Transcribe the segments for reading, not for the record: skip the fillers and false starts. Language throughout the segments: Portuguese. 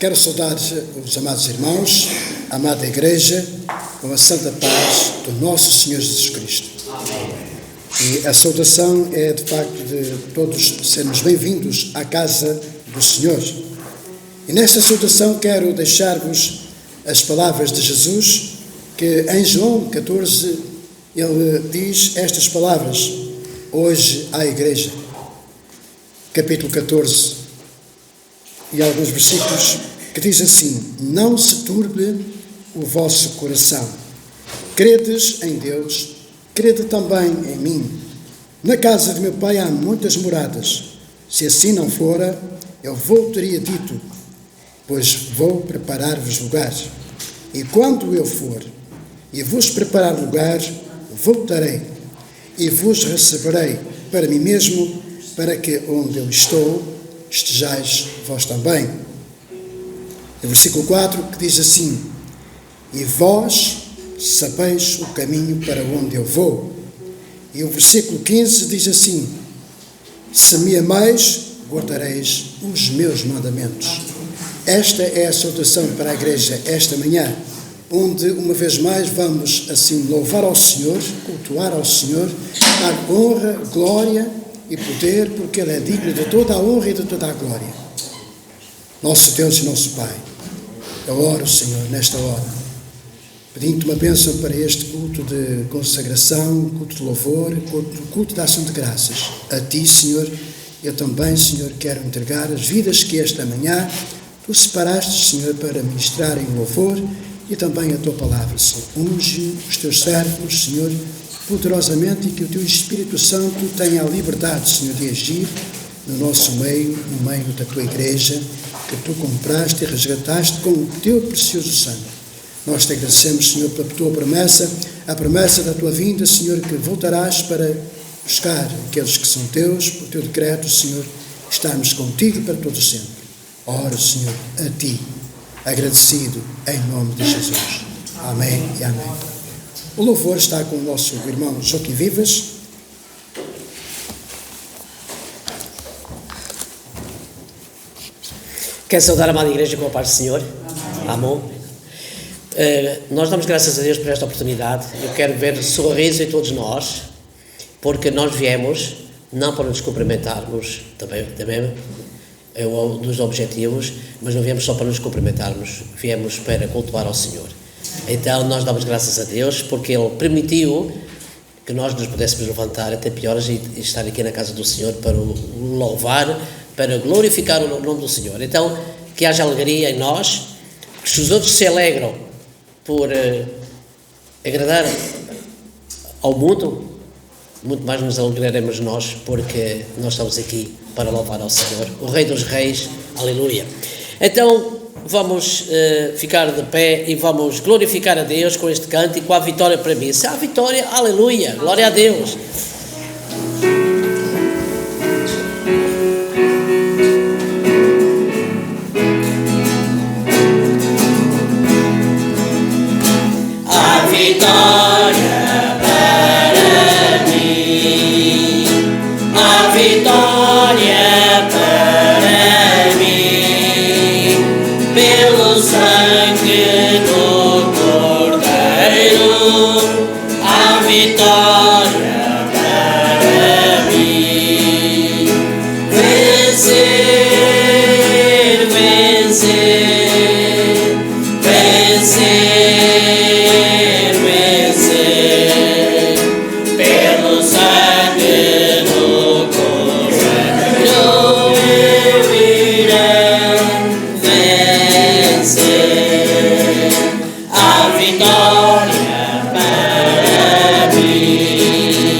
Quero saudar os amados irmãos, a amada Igreja, com a santa paz do nosso Senhor Jesus Cristo. Amém. E a saudação é, de facto, de todos sermos bem-vindos à casa do Senhor. E nesta saudação quero deixar-vos as palavras de Jesus, que em João 14, ele diz estas palavras, hoje à Igreja. Capítulo 14, e alguns versículos, que diz assim: não se turbe o vosso coração. Credes em Deus, crede também em mim. Na casa de meu Pai há muitas moradas. Se assim não fora, eu vou teria dito, pois vou preparar-vos lugar. E quando eu for e vos preparar lugar, voltarei e vos receberei para mim mesmo, para que onde eu estou, estejais vós também. O versículo 4 que diz assim: e vós sabeis o caminho para onde eu vou. E o versículo 15 diz assim: se me amais, guardareis os meus mandamentos. Esta é a saudação para a Igreja esta manhã, onde uma vez mais vamos assim louvar ao Senhor, cultuar ao Senhor, dar honra, glória e poder, porque Ele é digno de toda a honra e de toda a glória. Nosso Deus e nosso Pai, eu oro, Senhor, nesta hora, pedindo-te uma bênção para este culto de consagração, culto de louvor, culto de ação de graças. A Ti, Senhor, eu também, Senhor, quero entregar as vidas que esta manhã Tu separaste, Senhor, para ministrarem louvor e também a Tua palavra, Senhor. Unge os Teus servos, Senhor, poderosamente, e que o Teu Espírito Santo tenha a liberdade, Senhor, de agir no nosso meio, no meio da Tua Igreja, que Tu compraste e resgataste com o Teu precioso sangue. Nós te agradecemos, Senhor, pela Tua promessa, a promessa da Tua vinda, Senhor, que voltarás para buscar aqueles que são Teus, por Teu decreto, Senhor, estarmos contigo para todos sempre. Oro, Senhor, a Ti, agradecido em nome de Jesus. Amém e amém. O louvor está com o nosso irmão Joaquim Vivas. Quero saudar a amada Igreja com a paz do Senhor. Amém. Nós damos graças a Deus por esta oportunidade. Eu quero ver sorriso em todos nós, porque nós viemos não para nos cumprimentarmos, também é um dos objetivos, mas não viemos só para nos cumprimentarmos, viemos para cultuar ao Senhor. Então nós damos graças a Deus porque Ele permitiu que nós nos pudéssemos levantar até pioras e estar aqui na casa do Senhor para o louvar, para glorificar o nome do Senhor. Então, que haja alegria em nós, que se os outros se alegram por agradar ao mundo, muito mais nos alegraremos nós, porque nós estamos aqui para louvar ao Senhor, o Rei dos Reis, aleluia. Então, vamos ficar de pé e vamos glorificar a Deus com este canto e com a vitória para mim. Se há vitória, aleluia, glória a Deus. A vitória para mim, a vitória para mim, pelo sangue do Cordeiro, a vitória para mim. Vencer, vencer, vencer, vencer, pelo sangue do Cordeiro eu irei vencer. A vitória para mim.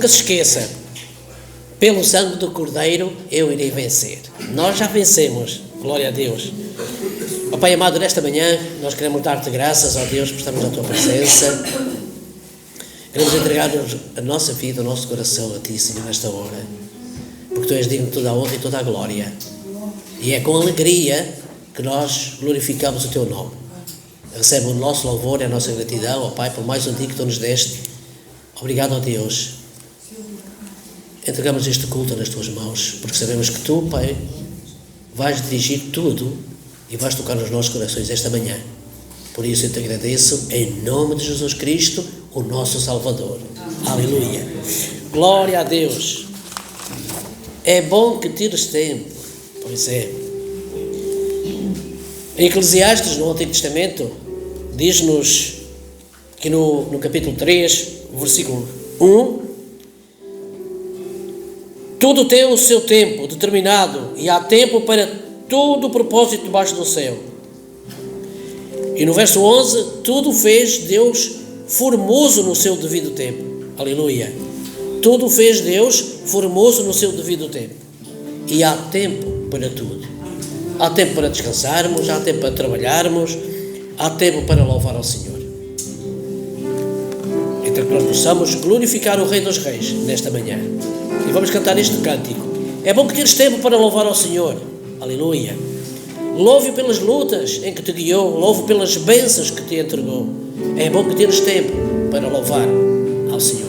nunca se esqueça, pelo sangue do Cordeiro eu irei vencer. Nós já vencemos, glória a Deus. Ó Pai amado, nesta manhã nós queremos dar-te graças, ó Deus, por estarmos na tua presença. Queremos entregar a nossa vida, o nosso coração a ti, Senhor, nesta hora, porque tu és digno de toda a honra e toda a glória, e é com alegria que nós glorificamos o teu nome. Recebe o nosso louvor e a nossa gratidão, ó Pai, por mais um dia que tu nos deste. Obrigado, ó Deus. Entregamos este culto nas tuas mãos, porque sabemos que tu, Pai, vais dirigir tudo e vais tocar nos nossos corações esta manhã. Por isso eu te agradeço, em nome de Jesus Cristo, o nosso Salvador. Aleluia. Glória a Deus. É bom que tires tempo. Pois é. Em Eclesiastes, no Antigo Testamento, diz-nos que no capítulo 3, versículo 1, tudo tem o seu tempo determinado e há tempo para todo o propósito debaixo do céu. E no verso 11, tudo fez Deus formoso no seu devido tempo. Aleluia. Tudo fez Deus formoso no seu devido tempo. E há tempo para tudo. Há tempo para descansarmos, há tempo para trabalharmos, há tempo para louvar ao Senhor. Então que nós possamos glorificar o Rei dos Reis nesta manhã. E vamos cantar este cântico. É bom que tires tempo para louvar ao Senhor. Aleluia. Louve pelas lutas em que te guiou, louve pelas bênçãos que te entregou. É bom que tires tempo para louvar ao Senhor.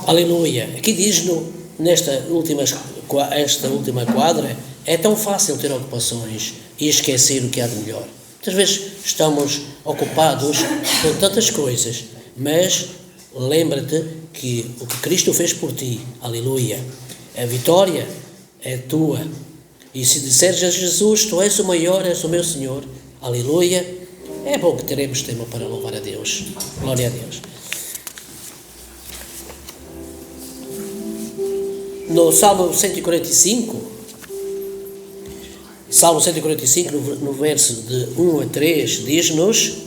Aleluia. Aqui diz-nos, esta última quadra, é tão fácil ter ocupações e esquecer o que há de melhor. Muitas vezes estamos ocupados com tantas coisas, mas lembra-te que o que Cristo fez por ti, aleluia, a vitória é tua. E se disseres a Jesus, tu és o maior, és o meu Senhor, aleluia, é bom que teremos tempo para louvar a Deus. Glória a Deus. No Salmo 145, Salmo 145, no verso de 1 a 3, diz-nos: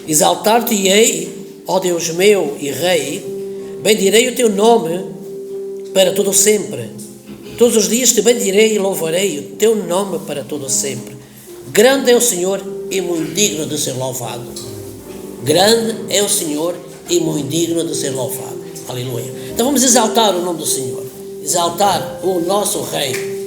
Exaltar-te-ei, ó Deus meu e Rei, bendirei o teu nome para todo sempre. Todos os dias te bendirei e louvarei o teu nome para todo sempre. Grande é o Senhor e muito digno de ser louvado. Grande é o Senhor e muito digno de ser louvado. Aleluia. Então vamos exaltar o nome do Senhor. Exaltar o nosso Rei.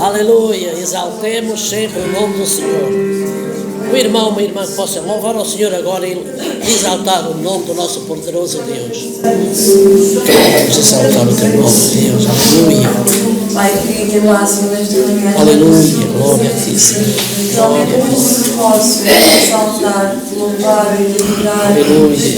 Aleluia, exaltemos sempre o nome do Senhor. Um irmão, uma irmã que possa louvar ao Senhor agora e exaltar o nome do nosso poderoso Deus. Vamos exaltar o teu nome, Deus. Aleluia. Pai, querido máximo nesta manhã. Aleluia, glória a ti, Senhor. Realmente é muito posso exaltar, louvar e adorar,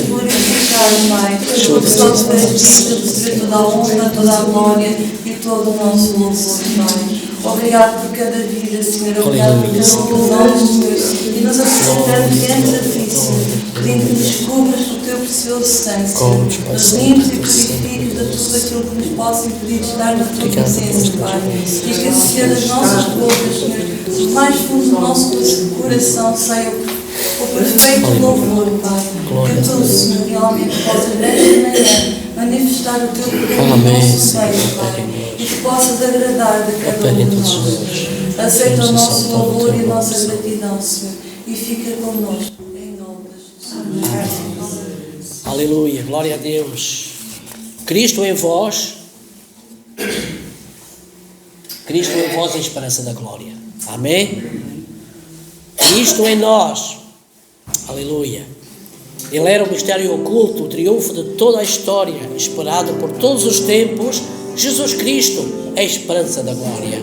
glorificar, Pai. Só tu és receber toda a honra, toda a glória e todo o nosso louvor, Pai. Obrigado por cada vida, Senhor. Obrigado por cada louvor, Senhor. E nos apresentamos diante da ti, Senhor, pedindo que nos cubras o teu precioso sangue, Senhor. Nos limpes e purifiques de tudo aquilo que nos possa impedir de estar na tua presença, Pai. E que esse Senhor das nossas bocas, Senhor, dos mais fundos do nosso coração, saia o perfeito louvor, Pai. Que tu, Senhor, realmente possas nesta manhã manifestar o teu poder no nosso meio, Pai. E que possas agradar de cada um de nós. Aceita o nosso louvor e a nossa gratidão, Senhor. E fica connosco, em nome de Jesus. Aleluia, glória a Deus. Cristo em vós, Cristo em vós, a esperança da glória. Amém? Cristo em nós. Aleluia. Ele era o mistério oculto, o triunfo de toda a história, esperado por todos os tempos. Jesus Cristo é a esperança da glória.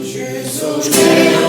Jesus Cristo.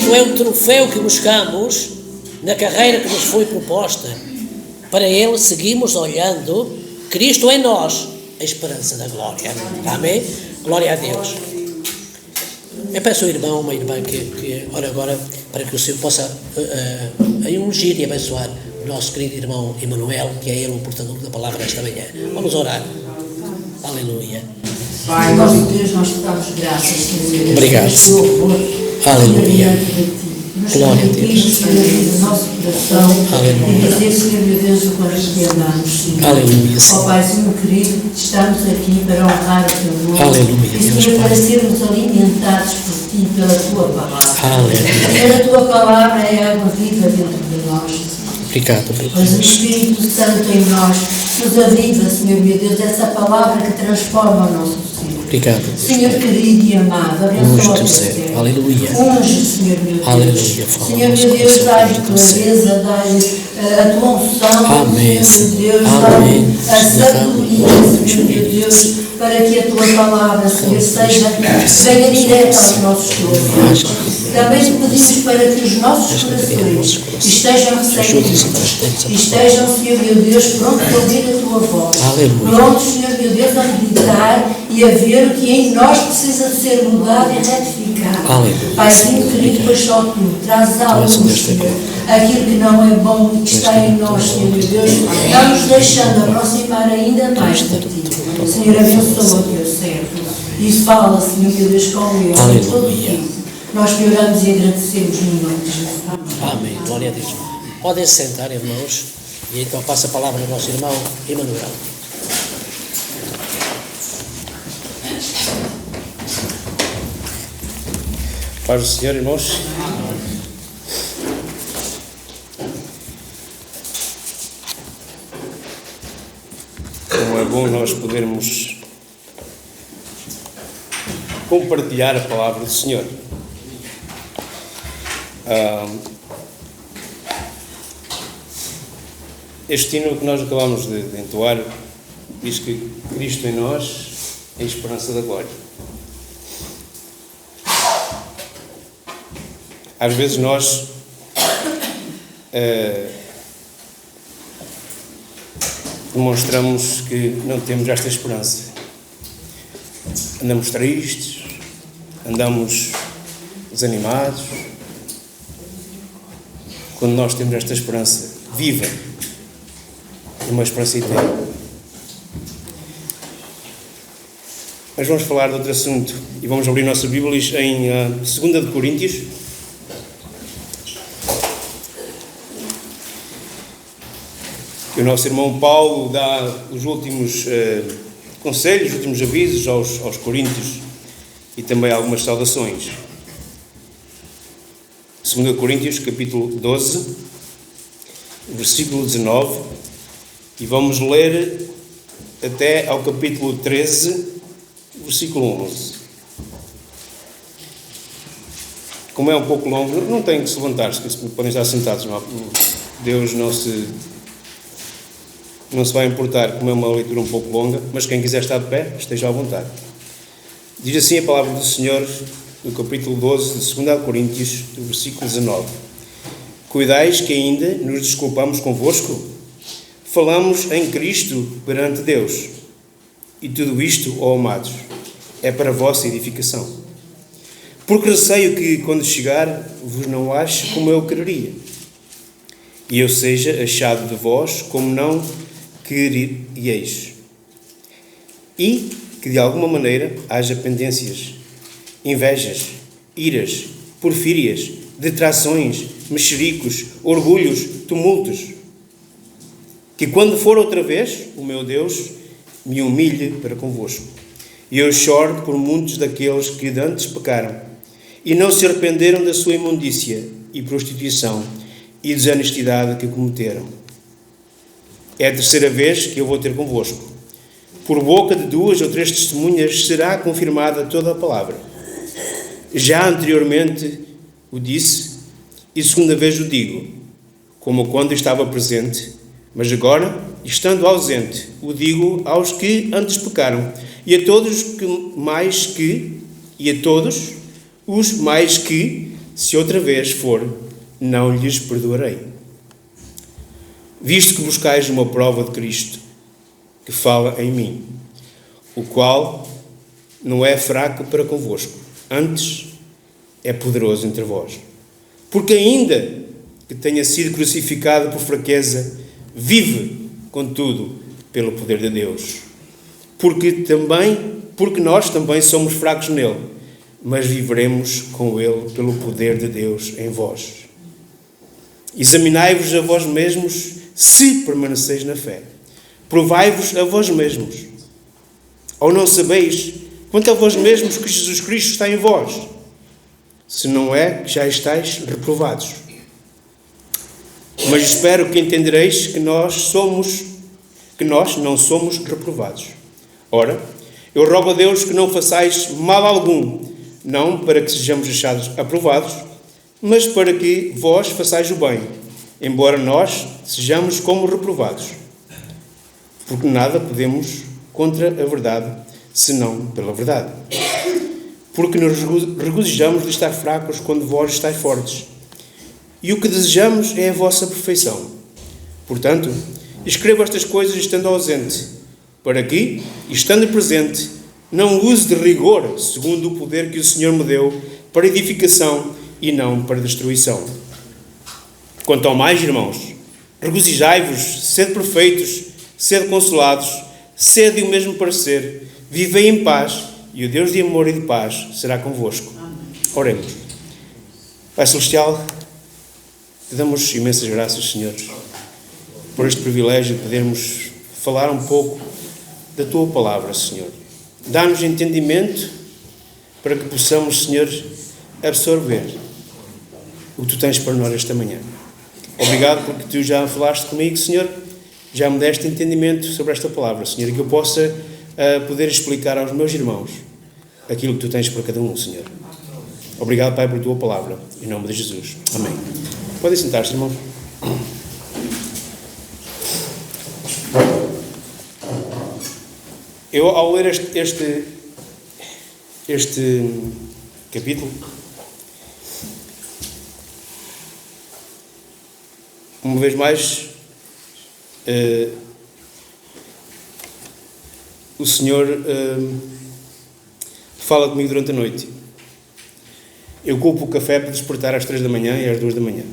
Cristo é o troféu que buscamos na carreira que nos foi proposta. Para Ele seguimos olhando. Cristo em nós, a esperança da glória. Amém? Glória a Deus. Eu peço ao irmão, uma irmã que ora agora para que o Senhor possa ungir e abençoar o nosso querido irmão Emanuel, que é ele o portador da palavra esta manhã. Vamos orar. Aleluia. Pai, nosso Deus, nós te damos graças, Senhor. Obrigado. Aleluia. Glória a Deus. No nosso coração. Aleluia. E dizer, Senhor meu Deus, o qual te andamos, Senhor. Aleluia. Ó Pai, Senhor querido, estamos aqui para honrar o teu nome. Aleluia, E, Deus Senhor, Pai. para sermos alimentados por ti, pela tua palavra. Aleluia. Senhor, a tua palavra é água viva dentro de nós, Senhor. Obrigado, Pois o Deus. Espírito Santo em nós nos aviva, Senhor meu Deus, essa palavra que transforma o nosso ser. Obrigado, Deus. Senhor querido e amado, abençoa Unge o teu teu ser. ser. Aleluia. Unge, Senhor meu Deus. Aleluia. Fala Senhor nosso meu Deus, coração, dá-lhe Pai, teu ser. clareza, dá-lhe a tua unção, Amém, Senhor meu Deus, Senhor. dá-lhe Amém. a sabedoria, Senhor meu Deus, para que a tua palavra, Senhor, venha direta aos nossos corações. Também te pedimos para que os nossos corações estejam receptivos, estejam, Senhor meu Deus, prontos a ouvir a tua voz, Aleluia. prontos, Senhor meu Deus, a meditar e a ver o que em nós precisa de ser mudado e retificado. Aleluia. Pai, Senhor querido, pois só tu trazes à luz, Senhor, aquilo que não é bom e que está em nós, Senhor meu Deus, não nos deixando aproximar ainda mais de ti. Senhor, abençoa o teu servo e fala, Senhor meu Deus, com ele em todo o Aleluia. tempo. Nós te oramos e agradecemos no nome de Jesus. Amém. Glória a Deus. Podem se sentar, irmãos, e então passa a palavra ao nosso irmão Emanuel. Paz do Senhor, irmãos. Como é bom nós podermos compartilhar a palavra do Senhor. Este hino que nós acabamos de entoar diz que Cristo em nós é a esperança da glória. Às vezes nós demonstramos que não temos esta esperança. Andamos tristes, andamos desanimados, quando nós temos esta esperança viva, uma esperança eterna. Mas vamos falar de outro assunto e vamos abrir nossa Bíblia em 2 de Coríntios. Que o nosso irmão Paulo dá os últimos conselhos, os últimos avisos aos coríntios e também algumas saudações. 2 Coríntios, capítulo 12, versículo 19, e vamos ler até ao capítulo 13, versículo 11. Como é um pouco longo, não tem que se levantar, podem estar sentados, Deus não se vai importar como é uma leitura um pouco longa, mas quem quiser estar de pé, esteja à vontade. Diz assim a palavra do Senhor, no capítulo 12 de 2 Coríntios, do versículo 19. Cuidais que ainda nos desculpamos convosco? Falamos em Cristo perante Deus. E tudo isto, ó amados, é para a vossa edificação. Porque receio que, quando chegar, vos não ache como eu quereria, e eu seja achado de vós como não querieis, e que de alguma maneira haja pendências, invejas, iras, porfírias, detrações, mexericos, orgulhos, tumultos, que quando for outra vez, o meu Deus me humilhe para convosco, e eu choro por muitos daqueles que antes pecaram, e não se arrependeram da sua imundícia e prostituição e desonestidade que cometeram. É a terceira vez que eu vou ter convosco. Por boca de 2 ou 3 testemunhas será confirmada toda a palavra. Já anteriormente o disse, e segunda vez o digo, como quando estava presente, mas agora, estando ausente, o digo aos que antes pecaram, e a todos os mais que se outra vez for, não lhes perdoarei. Visto que buscais uma prova de Cristo, que fala em mim, o qual não é fraco para convosco, antes é poderoso entre vós. Porque ainda que tenha sido crucificado por fraqueza, vive, contudo, pelo poder de Deus. Porque nós também somos fracos nele, mas viveremos com ele pelo poder de Deus em vós. Examinai-vos a vós mesmos, se permaneceis na fé. Provai-vos a vós mesmos. Ou não sabeis, quanto a vós mesmos, que Jesus Cristo está em vós? Se não é, que já estáis reprovados. Mas espero que entendereis que nós não somos reprovados. Ora, eu rogo a Deus que não façais mal algum, não para que sejamos achados aprovados, mas para que vós façais o bem, embora nós sejamos como reprovados. Porque nada podemos contra a verdade, senão pela verdade. Porque nos regozijamos de estar fracos quando vós estáis fortes. E o que desejamos é a vossa perfeição. Portanto, escrevo estas coisas estando ausente, para que, estando presente, não use de rigor, segundo o poder que o Senhor me deu, para edificação e não para destruição. Quanto ao mais, irmãos, regozijai-vos, sede perfeitos, sede consolados, sede o mesmo parecer, vivei em paz, e o Deus de amor e de paz será convosco. Oremos. Pai Celestial, te damos imensas graças, Senhor, por este privilégio de podermos falar um pouco da Tua Palavra, Senhor. Dá-nos entendimento para que possamos, Senhor, absorver o que Tu tens para nós esta manhã. Obrigado porque Tu já falaste comigo, Senhor, já me deste entendimento sobre esta palavra, Senhor, e que eu possa poder explicar aos meus irmãos aquilo que Tu tens para cada um, Senhor. Obrigado, Pai, por Tua Palavra. Em nome de Jesus. Amém. Podem sentar-se, irmão. Eu, ao ler este capítulo, uma vez mais, o Senhor fala comigo durante a noite. Eu culpo o café por despertar às 3 da manhã e às 2 da manhã.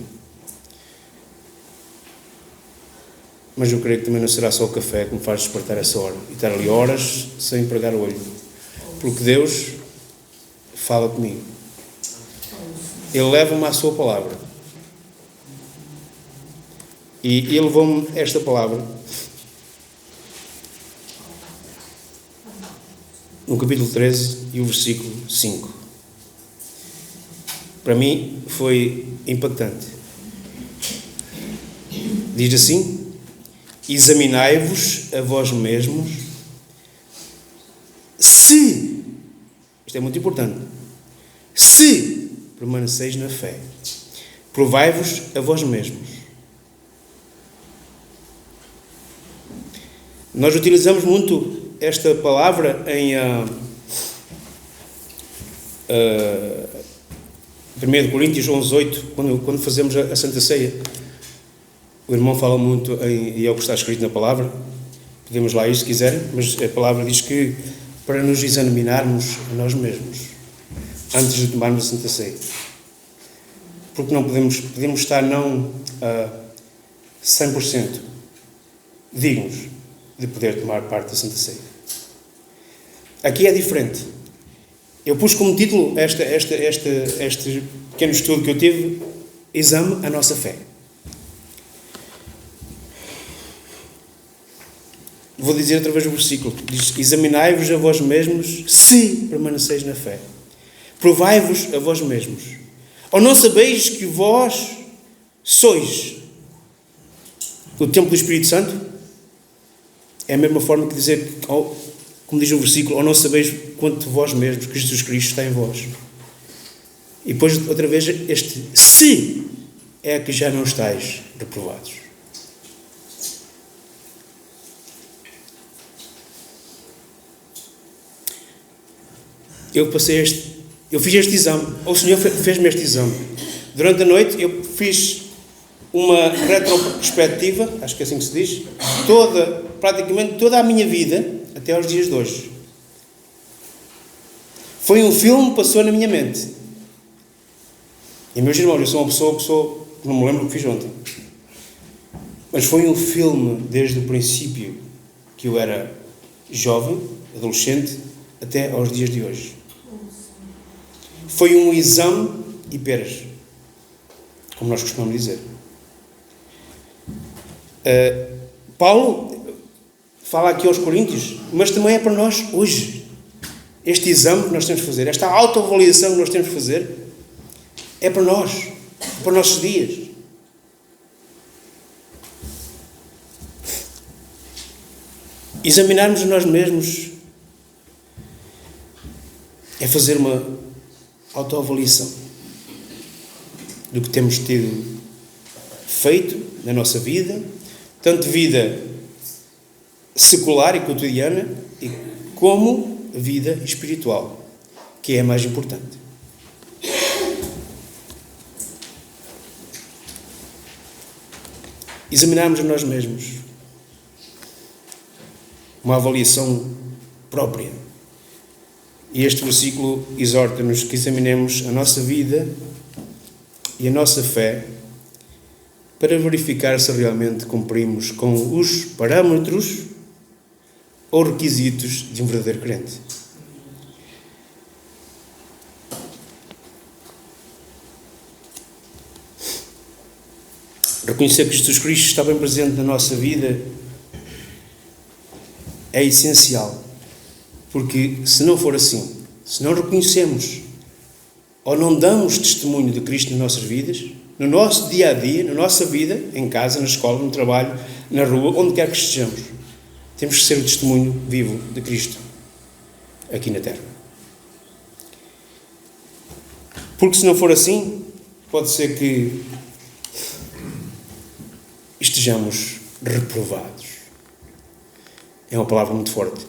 Mas eu creio que também não será só o café que me faz despertar essa hora e estar ali horas sem pregar o olho. Porque Deus fala comigo. Ele leva-me à sua palavra. E Ele levou-me esta palavra no capítulo 13 e o versículo 5. Para mim foi impactante. Diz assim: examinai-vos a vós mesmos se, isto é muito importante, se permaneceis na fé. Provai-vos a vós mesmos. Nós utilizamos muito esta palavra em 1 Coríntios 11:8, quando fazemos a Santa Ceia. O irmão fala muito e é o que está escrito na palavra. Podemos lá ir se quiserem, mas a palavra diz que para nos examinarmos a nós mesmos antes de tomarmos a Santa Ceia. Porque não podemos estar não 100% dignos de poder tomar parte da Santa Ceia. Aqui é diferente. Eu pus como título este pequeno estudo que eu tive: Exame a nossa fé. Vou dizer outra vez o versículo. Diz: examinai-vos a vós mesmos se permaneceis na fé. Provai-vos a vós mesmos. Ou não sabeis que vós sois o templo do Espírito Santo? É a mesma forma que dizer, como diz o versículo: ou não sabeis quanto vós mesmos que Jesus Cristo está em vós. E depois, outra vez, este se é que já não estáis reprovados. Eu fiz este exame, ou o Senhor fez-me este exame. Durante a noite eu fiz uma retrospectiva, acho que é assim que se diz, praticamente toda a minha vida até aos dias de hoje. Foi um filme que passou na minha mente. E meus irmãos, eu sou uma pessoa que não me lembro o que fiz ontem. Mas foi um filme desde o princípio que eu era jovem, adolescente, até aos dias de hoje. Foi um exame e peras, como nós costumamos dizer. Paulo fala aqui aos Coríntios, mas também é para nós hoje. Este exame que nós temos de fazer, esta autoavaliação que nós temos de fazer, é para nós, para os nossos dias. Examinarmos nós mesmos é fazer uma autoavaliação do que temos tido feito na nossa vida, tanto vida secular e cotidiana, como vida espiritual, que é a mais importante. Examinarmos a nós mesmos. Uma avaliação própria. E este versículo exorta-nos que examinemos a nossa vida e a nossa fé para verificar se realmente cumprimos com os parâmetros ou requisitos de um verdadeiro crente. Reconhecer que Jesus Cristo está bem presente na nossa vida é essencial, porque se não for assim, se não reconhecemos ou não damos testemunho de Cristo nas nossas vidas, no nosso dia-a-dia, na nossa vida, em casa, na escola, no trabalho, na rua, onde quer que estejamos, temos que ser o testemunho vivo de Cristo aqui na Terra. Porque se não for assim, pode ser que estejamos reprovados. É uma palavra muito forte.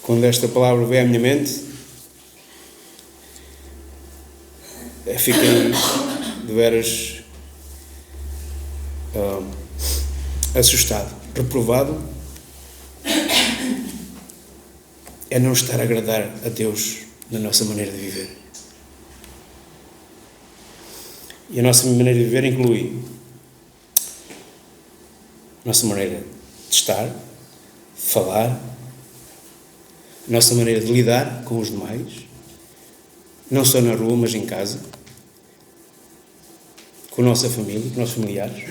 Quando esta palavra vem à minha mente, fiquei de veras assustado. Reprovado é não estar a agradar a Deus na nossa maneira de viver. E a nossa maneira de viver inclui a nossa maneira de estar, de falar, a nossa maneira de lidar com os demais, não só na rua, mas em casa, com a nossa família, com os nossos familiares,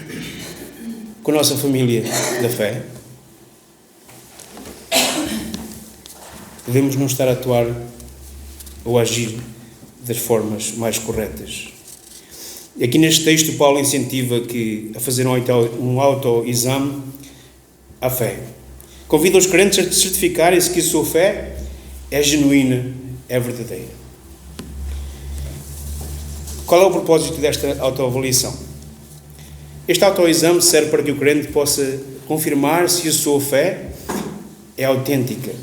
com a nossa família da fé. Devemos não estar a atuar ou a agir das formas mais corretas. E aqui neste texto Paulo incentiva a fazer um autoexame à fé. Convida os crentes a certificarem-se que a sua fé é genuína, é verdadeira. Qual é o propósito desta autoavaliação? Este autoexame serve para que o crente possa confirmar se a sua fé é autêntica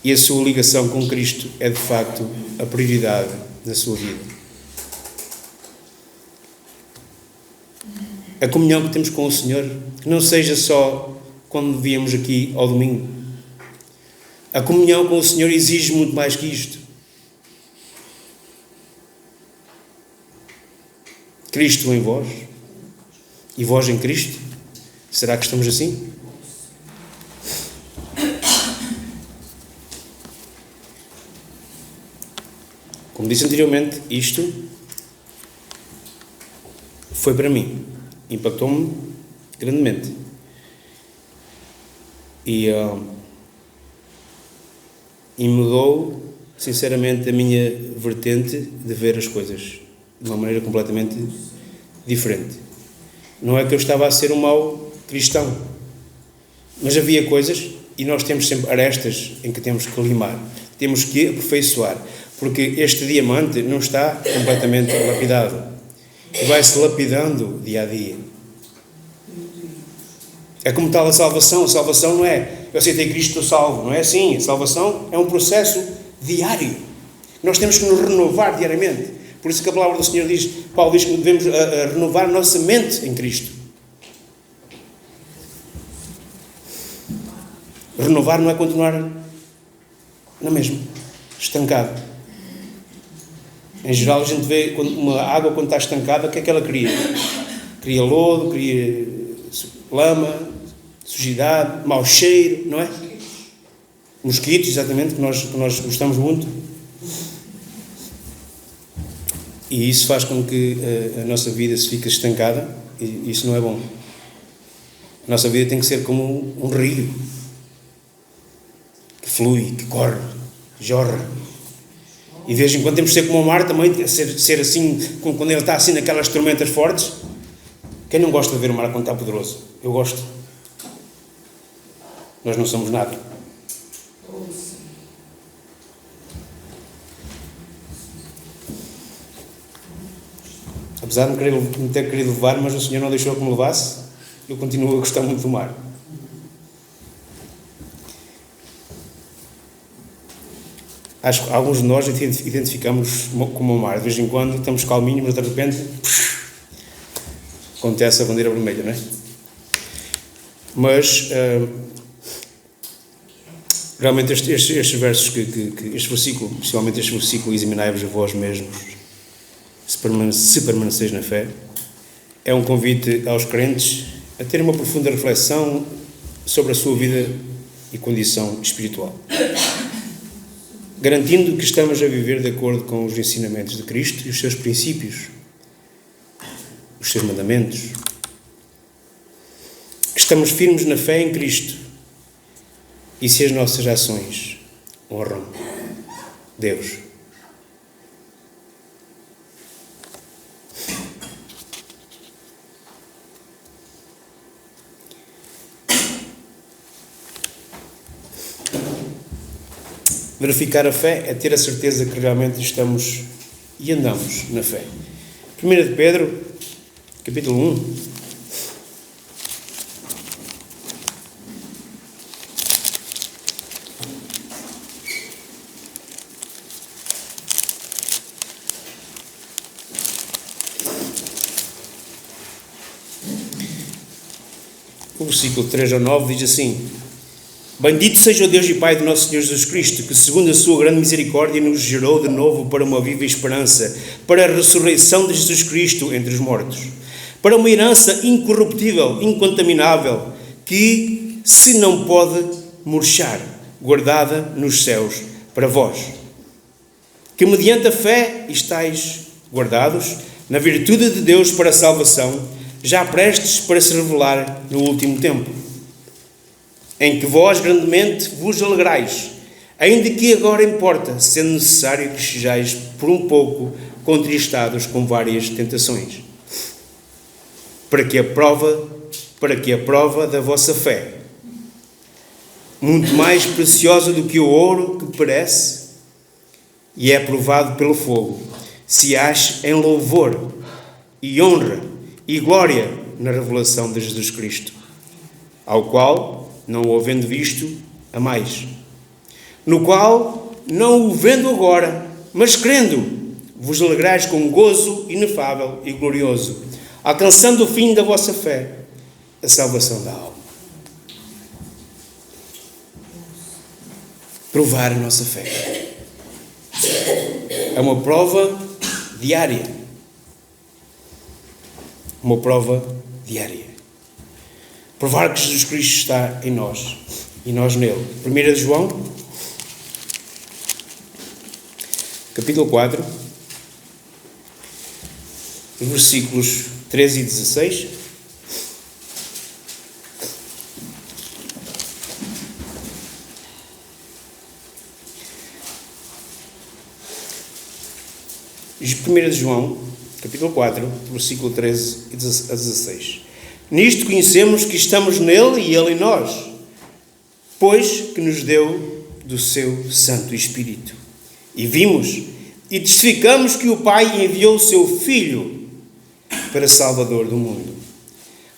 e a sua ligação com Cristo é de facto a prioridade da sua vida. A comunhão que temos com o Senhor, que não seja só quando viemos aqui ao domingo. A comunhão com o Senhor exige muito mais que isto. Cristo em vós e vós em Cristo. Será que estamos assim? Como disse anteriormente, isto foi para mim. Impactou-me grandemente. E mudou, sinceramente, a minha vertente de ver as coisas de uma maneira completamente diferente. Não é que eu estava a ser um mau cristão, mas havia coisas, e nós temos sempre arestas em que temos que limar, temos que aperfeiçoar, porque este diamante não está completamente lapidado. E vai-se lapidando dia a dia. É como tal a salvação. A salvação não é eu aceitei Cristo, estou salvo. Não é assim. A salvação é um processo diário Nós temos que nos renovar diariamente. Por isso que a palavra do Senhor diz, Paulo diz que devemos renovar a nossa mente em Cristo. Renovar não é continuar na mesma, estancado. Em geral a gente vê uma água quando está estancada, o que é que ela cria? Cria lodo, cria lama, sujidade, mau cheiro, não é? Mosquitos, exatamente, que nós gostamos muito. E isso faz com que a nossa vida se fique estancada, e isso não é bom. A nossa vida tem que ser como um rio, que flui, que corre, que jorra. E de vez em quando temos de ser como o mar também, ser assim, como quando ele está assim naquelas tormentas fortes. Quem não gosta de ver o mar quando está poderoso? Eu gosto. Nós não somos nada. Apesar de me ter querido levar, mas o Senhor não deixou que me levasse, eu continuo a gostar muito do mar. Acho que alguns de nós identificamos como o mar. De vez em quando estamos calminhos, mas de repente acontece a bandeira vermelha, não é? Mas realmente estes versos, este versículo, principalmente este versículo, examinai-vos a vós mesmos, se permaneceis na fé, é um convite aos crentes a terem uma profunda reflexão sobre a sua vida e condição espiritual, garantindo que estamos a viver de acordo com os ensinamentos de Cristo e os seus princípios, os seus mandamentos, que estamos firmes na fé em Cristo e se as nossas ações honram Deus. Verificar a fé é ter a certeza que realmente estamos e andamos na fé. 1 de Pedro, capítulo 1. O versículo 3 ao 9 diz assim: Bendito seja o Deus e Pai de nosso Senhor Jesus Cristo, que segundo a sua grande misericórdia nos gerou de novo para uma viva esperança, para a ressurreição de Jesus Cristo entre os mortos, para uma herança incorruptível, incontaminável, que se não pode murchar, guardada nos céus para vós, que mediante a fé estáis guardados na virtude de Deus para a salvação, já prestes para se revelar no último tempo, em que vós grandemente vos alegrais, ainda que agora importa, sendo necessário que sejais por um pouco contristados com várias tentações, para que a prova da vossa fé, muito mais preciosa do que o ouro que perece e é provado pelo fogo, se ache em louvor e honra e glória na revelação de Jesus Cristo, ao qual, não o havendo visto, amais, no qual, não o vendo agora, mas crendo, vos alegrais com gozo inefável e glorioso, alcançando o fim da vossa fé, a salvação da alma. Provar a nossa fé é uma prova diária. Uma prova diária. Provar que Jesus Cristo está em nós e nós nele. 1 de João, capítulo 4, versículos 13 e 16. Diz 1 de João, capítulo 4, versículo 13 a 16. Nisto conhecemos que estamos nele e ele em nós, pois que nos deu do seu Santo Espírito. E vimos e testificamos que o Pai enviou o seu Filho para Salvador do mundo.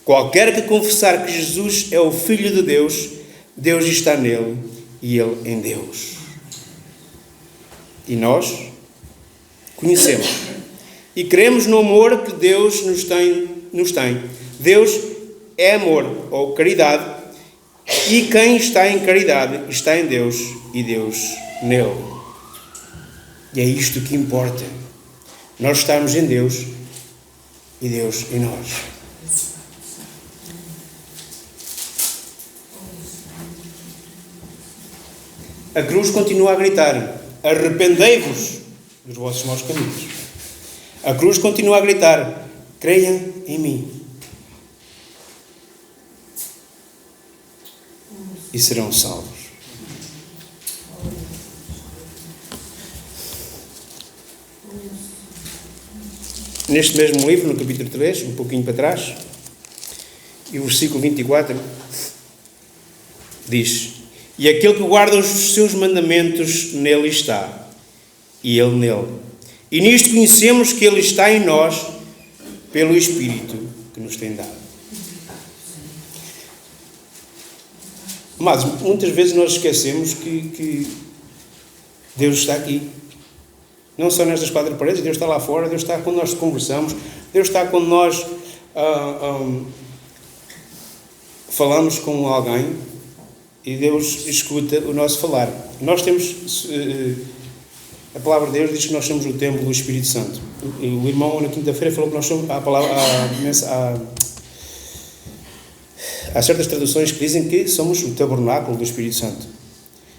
Qualquer que confessar que Jesus é o Filho de Deus, Deus está nele e ele em Deus. E nós conhecemos. E cremos no amor que Deus nos tem. Deus é amor, ou caridade, e quem está em caridade está em Deus e Deus nele. E é isto que importa. Nós estarmos em Deus e Deus em nós. A cruz continua a gritar: arrependei-vos dos vossos maus caminhos. A cruz continua a gritar: creiam em mim e serão salvos. Neste mesmo livro, no capítulo 3, um pouquinho para trás, e o versículo 24 diz: e aquele que guarda os seus mandamentos, nele está, e ele nele. E nisto conhecemos que ele está em nós, pelo Espírito que nos tem dado. Mas muitas vezes nós esquecemos que Deus está aqui. Não só nestas quatro paredes, Deus está lá fora, Deus está quando nós conversamos, Deus está quando nós falamos com alguém e Deus escuta o nosso falar. Nós temos, a palavra de Deus diz que nós somos o templo do Espírito Santo. O irmão na quinta-feira falou que nós somos, há certas traduções que dizem que somos o tabernáculo do Espírito Santo.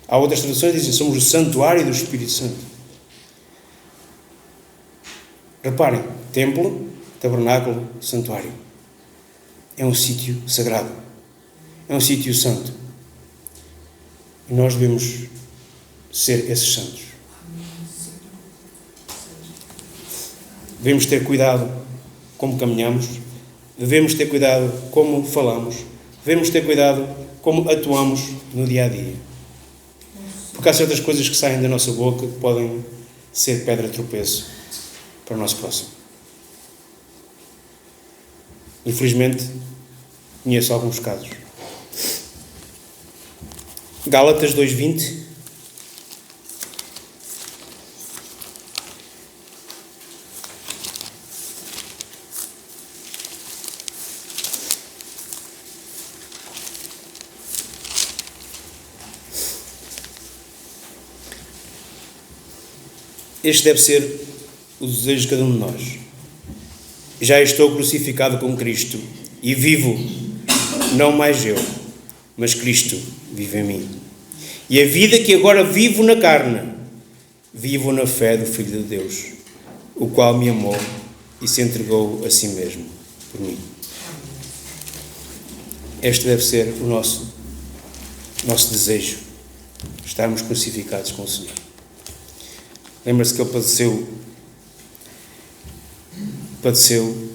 Há outras traduções que dizem que somos o santuário do Espírito Santo. Reparem, templo, tabernáculo, santuário. É um sítio sagrado. É um sítio santo. E nós devemos ser esses santos. Devemos ter cuidado como caminhamos. Devemos ter cuidado como falamos. Devemos ter cuidado como atuamos no dia a dia. Porque há certas coisas que saem da nossa boca que podem ser pedra de tropeço para o nosso próximo. Infelizmente, conheço alguns casos. Gálatas 2:20. Este deve ser o desejo de cada um de nós. Já estou crucificado com Cristo e vivo, não mais eu, mas Cristo vive em mim. E a vida que agora vivo na carne, vivo na fé do Filho de Deus, o qual me amou e se entregou a si mesmo por mim. Este deve ser o nosso desejo, estarmos crucificados com o Senhor. Lembra-se que Ele padeceu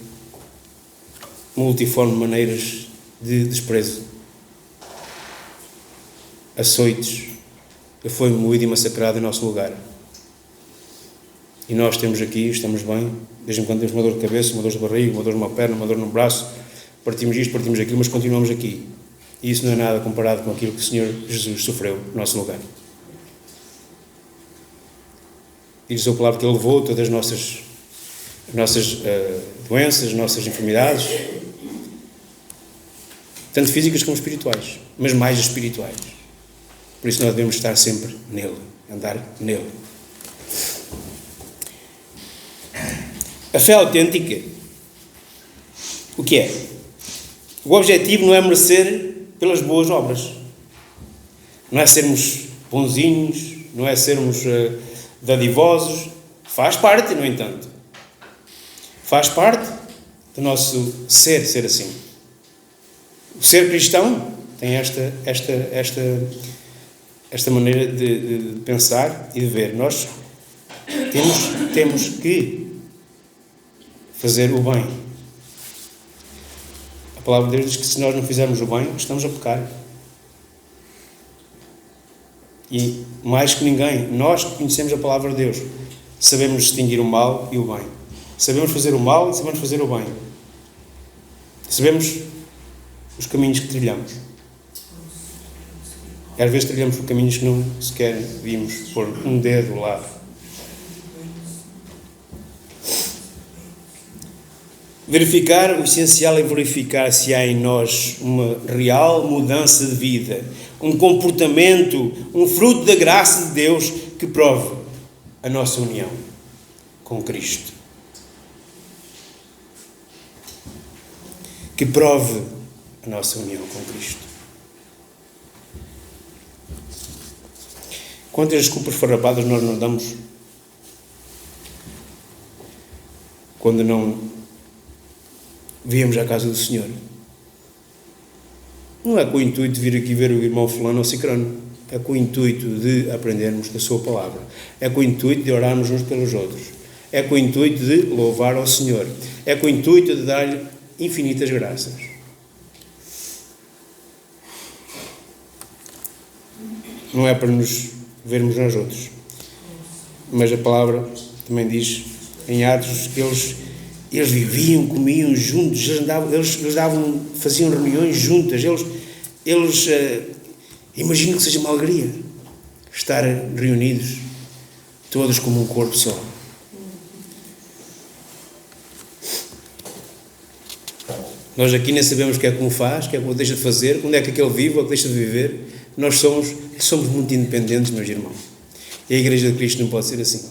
multiforme maneiras de desprezo, açoites, Ele foi moído e massacrado em nosso lugar. E nós temos aqui, estamos bem, de vez em quando temos uma dor de cabeça, uma dor de barriga, uma dor numa perna, uma dor no braço, partimos isto, partimos aquilo, mas continuamos aqui. E isso não é nada comparado com aquilo que o Senhor Jesus sofreu no nosso lugar. Diz a palavra que Ele levou todas as nossas doenças, as nossas enfermidades, tanto físicas como espirituais, mas mais espirituais. Por isso nós devemos estar sempre nele, andar nele. A fé autêntica, o que é? O objetivo não é merecer pelas boas obras, não é sermos bonzinhos, não é sermos dadivosos. Faz parte, no entanto. Faz parte do nosso ser assim. O ser cristão tem esta maneira de pensar e de ver. Nós temos que fazer o bem. A palavra de Deus diz que se nós não fizermos o bem, estamos a pecar. E mais que ninguém, nós que conhecemos a palavra de Deus, sabemos distinguir o mal e o bem. Sabemos fazer o mal e sabemos fazer o bem. Sabemos os caminhos que trilhamos. E às vezes trilhamos por caminhos que não sequer vimos pôr um dedo lá. Verificar, o essencial é verificar se há em nós uma real mudança de vida, um comportamento, um fruto da graça de Deus que prove a nossa união com Cristo. Que prove a nossa união com Cristo. Quantas desculpas farrapadas nós não damos quando não viemos à casa do Senhor? Não é com o intuito de vir aqui ver o irmão fulano ou cicrano. É com o intuito de aprendermos da sua palavra. É com o intuito de orarmos uns pelos outros. É com o intuito de louvar ao Senhor. É com o intuito de dar-lhe infinitas graças. Não é para nos vermos nós outros. Mas a palavra também diz em Atos que eles viviam, comiam juntos, faziam reuniões juntas. Eles imagino que seja uma alegria estar reunidos, todos como um corpo só. Nós aqui nem sabemos o que é que um faz, o que é que o deixa de fazer, onde é que aquele vive ou que deixa de viver. Nós somos muito independentes, meus irmãos. E a Igreja de Cristo não pode ser assim.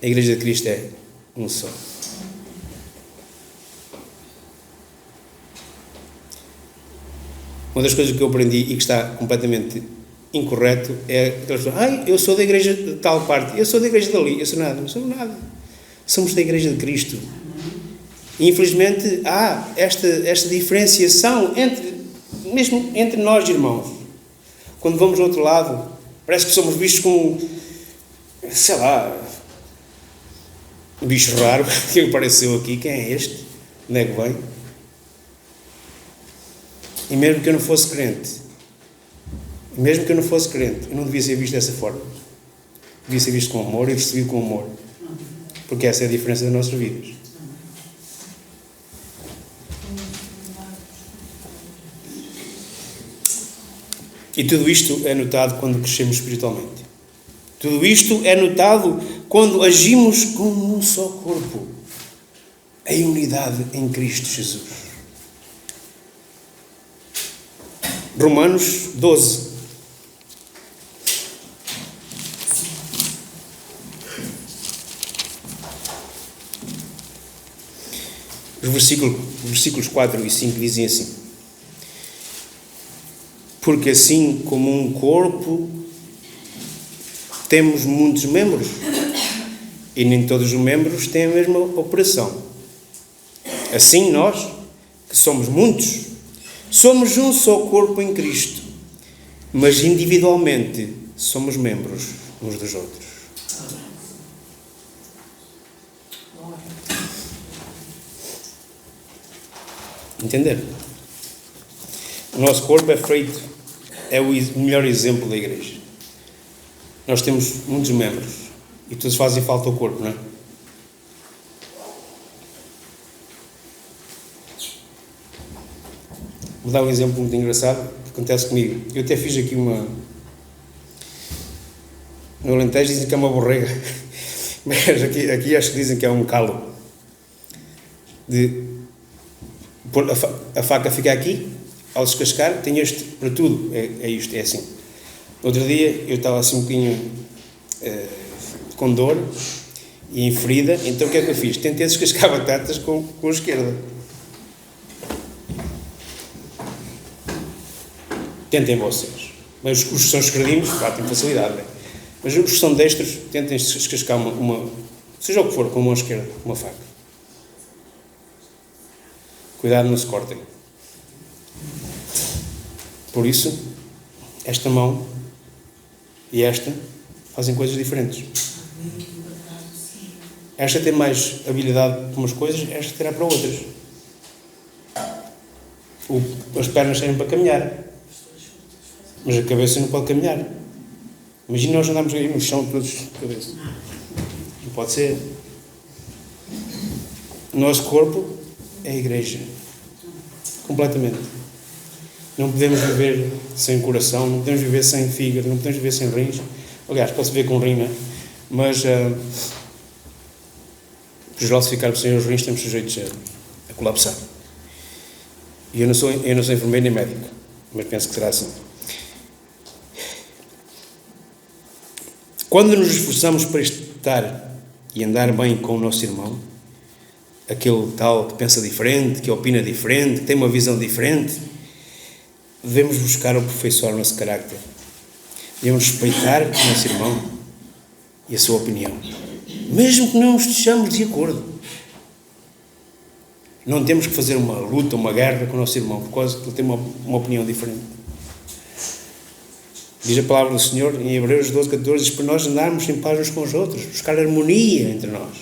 A Igreja de Cristo é um só. Uma das coisas que eu aprendi e que está completamente incorreto é que eles falam, eu sou da igreja de tal parte, eu sou da igreja dali, eu sou nada. Não somos nada. Somos da Igreja de Cristo. E infelizmente há esta diferenciação mesmo entre nós, irmãos. Quando vamos ao outro lado, parece que somos vistos como, sei lá, um bicho raro que apareceu aqui. Quem é este? Onde é que vem? E mesmo que eu não fosse crente, eu não devia ser visto dessa forma. Devia ser visto com amor e recebido com amor. Porque essa é a diferença das nossas vidas. E tudo isto é notado quando crescemos espiritualmente. Tudo isto é notado quando agimos como um só corpo, em unidade em Cristo Jesus. Romanos 12. Os versículos 4 e 5 dizem assim: porque assim como um corpo temos muitos membros e nem todos os membros têm a mesma operação. Assim nós, que somos muitos, somos um só corpo em Cristo, mas individualmente somos membros uns dos outros. Entenderam? O nosso corpo é o melhor exemplo da igreja. Nós temos muitos membros e todos fazem falta ao corpo, não é? Vou dar um exemplo muito engraçado que acontece comigo. Eu até fiz aqui no Alentejo dizem que é uma borrega, mas aqui acho que dizem que é um calo. A faca fica aqui, ao descascar, tem este para tudo. É isto, é assim. Outro dia eu estava assim um bocadinho com dor e em ferida, então o que é que eu fiz? Tentei descascar batatas com a esquerda. Tentem vocês. Mas os que são esquerdinos, têm facilidade, né? Mas os que são destros, tentem descascar seja o que for, com a mão esquerda, uma faca. Cuidado, não se cortem. Por isso, esta mão e esta fazem coisas diferentes. Esta tem mais habilidade para umas coisas, esta terá para outras. As pernas servem para caminhar, mas a cabeça não pode caminhar. Imagina nós andarmos aí no chão todos de cabeça. Não pode ser. O nosso corpo é a igreja. Completamente. Não podemos viver sem coração, não podemos viver sem fígado, não podemos viver sem rins. Aliás, pode-se viver com rim, né? Mas, por geral, se ficarmos sem os rins, estamos sujeitos colapsar. E eu não sou enfermeiro nem médico, mas penso que será assim. Quando nos esforçamos para estar e andar bem com o nosso irmão, aquele tal que pensa diferente, que opina diferente, que tem uma visão diferente, devemos buscar aperfeiçoar o nosso carácter. Devemos respeitar o nosso irmão e a sua opinião, mesmo que não estejamos de acordo. Não temos que fazer uma luta, uma guerra com o nosso irmão, por causa que ele tem uma opinião diferente. Diz a palavra do Senhor em Hebreus 12, 14, diz para nós andarmos em paz uns com os outros, buscar harmonia entre nós.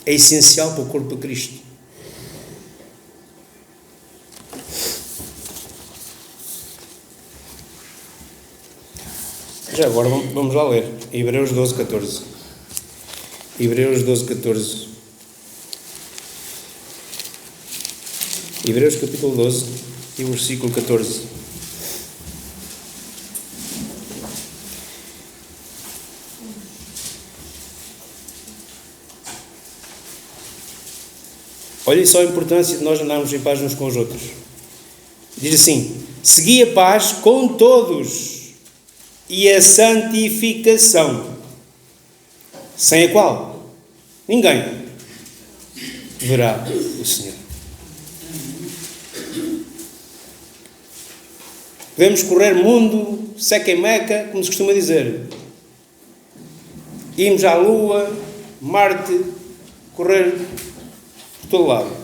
É essencial para o corpo de Cristo. Já agora vamos lá ler. Hebreus 12, 14. Hebreus 12, 14. Hebreus capítulo 12 e versículo 14. Olhem só a importância de nós andarmos em paz uns com os outros. Diz assim: segui a paz com todos e a santificação, sem a qual ninguém verá o Senhor. Podemos correr mundo, seca e meca, como se costuma dizer. Irmos à Lua, Marte, correr por todo lado.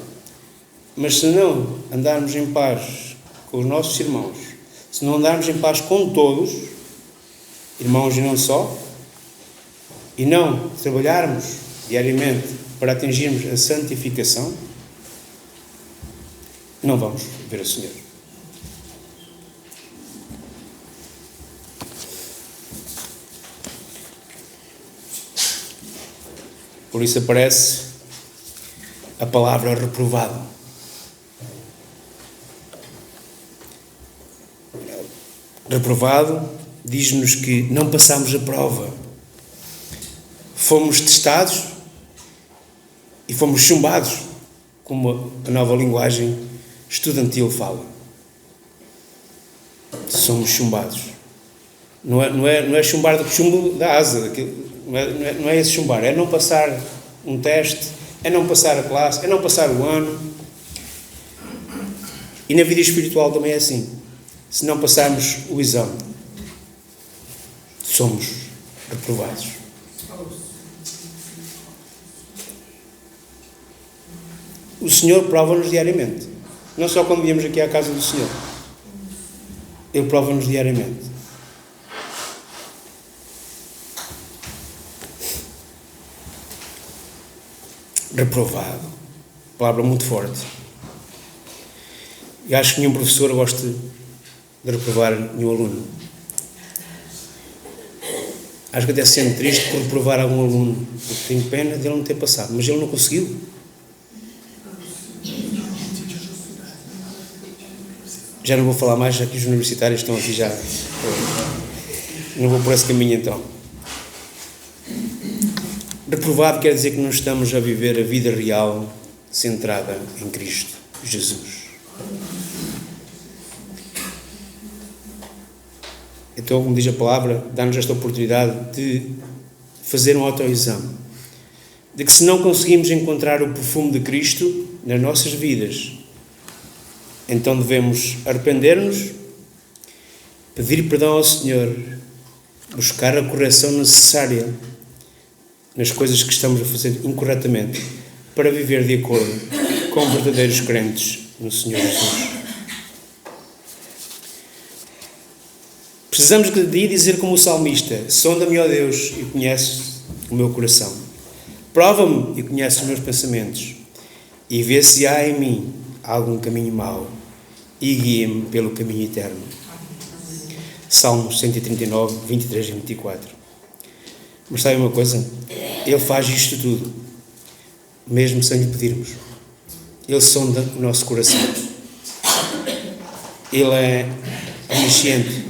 Mas se não andarmos em paz com os nossos irmãos, se não andarmos em paz com todos, irmãos e não só, e não trabalharmos diariamente para atingirmos a santificação, não vamos ver o Senhor. Por isso aparece a palavra reprovado. Reprovado diz-nos que não passamos a prova. Fomos testados e fomos chumbados, como a nova linguagem estudantil fala. Somos chumbados. Não é chumbar do chumbo da asa, não é esse chumbar, é não passar um teste, é não passar a classe, é não passar o ano. E na vida espiritual também é assim. Se não passarmos o exame, somos reprovados. O Senhor prova-nos diariamente. Não só quando viemos aqui à casa do Senhor. Ele prova-nos diariamente. Reprovado. Palavra muito forte. E acho que nenhum professor gosta de reprovar nenhum aluno. Acho que até sendo triste por reprovar algum aluno, porque tenho pena de ele não ter passado, mas ele não conseguiu. Já não vou falar mais, já que os universitários estão aqui já. Não vou por esse caminho então. Reprovado quer dizer que não estamos a viver a vida real centrada em Cristo Jesus. Então, como diz a palavra, dá-nos esta oportunidade de fazer um autoexame. De que se não conseguimos encontrar o perfume de Cristo nas nossas vidas, então devemos arrepender-nos, pedir perdão ao Senhor, buscar a correção necessária nas coisas que estamos a fazer incorretamente, para viver de acordo com verdadeiros crentes no Senhor Jesus. Precisamos de dizer como o salmista: sonda-me, ó Deus, e conheces o meu coração. Prova-me e conheces os meus pensamentos, e vê se há em mim algum caminho mau, e guia-me pelo caminho eterno. Salmos 139, 23 e 24. Mas sabe uma coisa? Ele faz isto tudo, mesmo sem lhe pedirmos. Ele sonda o nosso coração. Ele é omnisciente.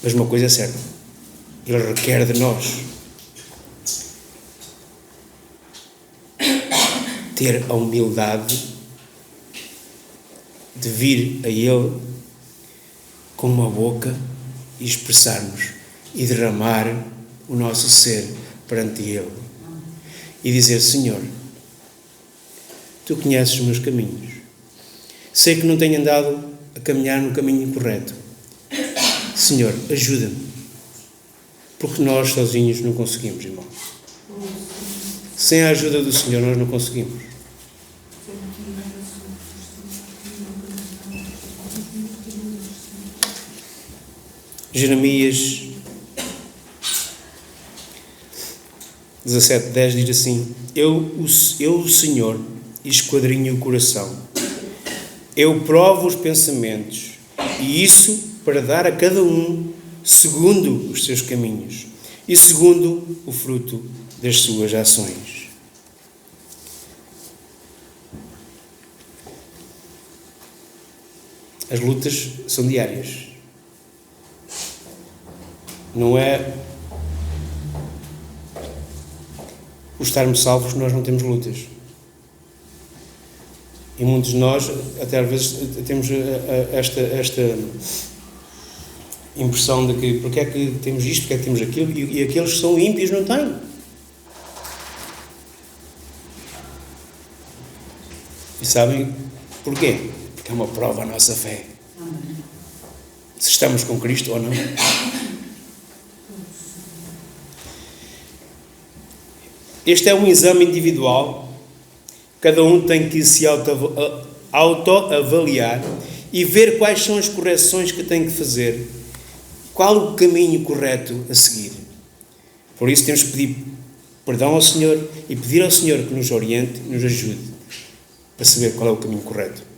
Mas uma coisa é certa: Ele requer de nós ter a humildade de vir a Ele com uma boca e expressarmos e derramar o nosso ser perante Ele e dizer: Senhor, Tu conheces os meus caminhos, sei que não tenho andado a caminhar no caminho correto. Senhor, ajuda-me, porque nós sozinhos não conseguimos, irmão. Sem a ajuda do Senhor nós não conseguimos. Jeremias 17:10 diz assim: Eu, o Senhor, esquadrinho o coração. Eu provo os pensamentos, e isso para dar a cada um segundo os seus caminhos e segundo o fruto das suas ações. As lutas são diárias. Não é por estarmos salvos que nós não temos lutas. E muitos de nós, até às vezes, temos esta impressão de que porque é que temos isto, porque é que temos aquilo, e aqueles que são ímpios não têm. E sabem porquê? Porque é uma prova a nossa fé. Se estamos com Cristo ou não. Este é um exame individual. Cada um tem que se autoavaliar e ver quais são as correções que tem que fazer, qual o caminho correto a seguir. Por isso temos que pedir perdão ao Senhor e pedir ao Senhor que nos oriente, nos ajude para saber qual é o caminho correto.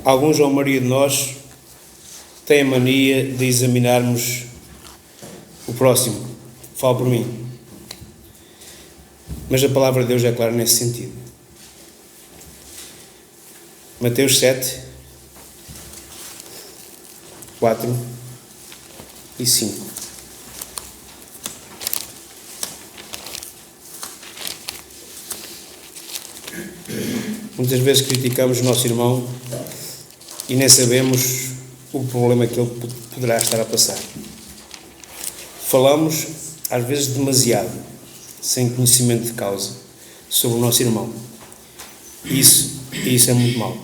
Alguns, ou a maioria de nós, tem a mania de examinarmos o próximo. Falo por mim. Mas a palavra de Deus é clara nesse sentido. Mateus 7, 4 e 5. Muitas vezes criticamos o nosso irmão e nem sabemos o problema que ele poderá estar a passar. Falamos, às vezes, demasiado, sem conhecimento de causa, sobre o nosso irmão. Isso é muito mau.